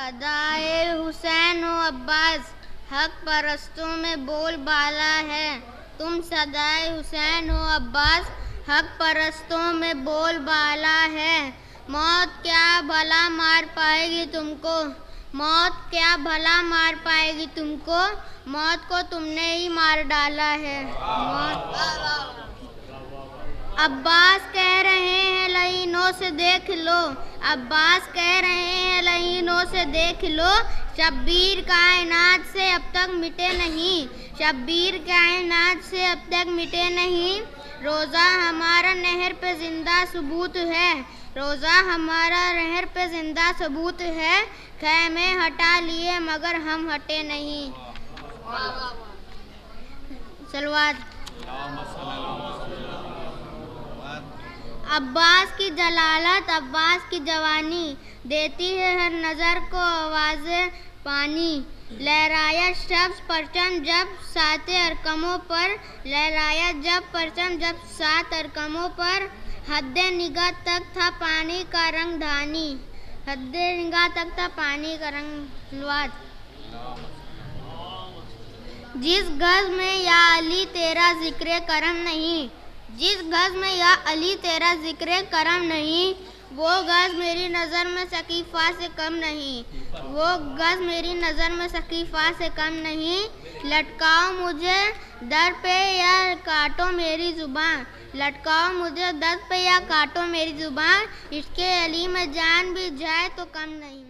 सदाए हुसैन हो अब्बास, हक परस्तों में बोल बाला है। तुम सदाए हुसैन हो अब्बास, हक परस्तों में बोल बाला है। मौत क्या भला मार पाएगी तुमको, मौत क्या भला मार पाएगी तुमको, मौत को तुमने ही मार डाला है। अब्बास कह रहे हैं लहीनों से देख लो, अब्बास कह रहे हैं लहीनों से देख लो, शब्बीर कायनात से अब तक मिटे नहीं, शब्बीर कायनात से अब तक मिटे नहीं। रोज़ा हमारा नहर पे जिंदा सबूत है, रोज़ा हमारा नहर पे जिंदा सबूत है। खैमे हटा लिए मगर हम हटे नहीं। सलवात। अब्बास की जलालत, अब्बास की जवानी देती है हर नज़र को आवाज़े पानी। लहराया शब्द परचम जब सात अरकमों पर, लहराया जब परचम जब सात अरकमों पर, हद्दे निगाह तक था पानी का रंग धानी, हद्दे निगाह तक था पानी का रंग लुआत। जिस गज़ में या अली तेरा जिक्र करम नहीं, जिस गज़ में या अली तेरा जिक्र करम नहीं, वो गज़ मेरी नज़र में सकीफ़ा से कम नहीं, वो गज़ मेरी नज़र में सकीफ़ा से कम नहीं। लटकाओ मुझे दर पे या काटो मेरी ज़ुबान, लटकाओ मुझे दर पे या काटो मेरी ज़ुबान, इसके अली में जान भी जाए तो कम नहीं।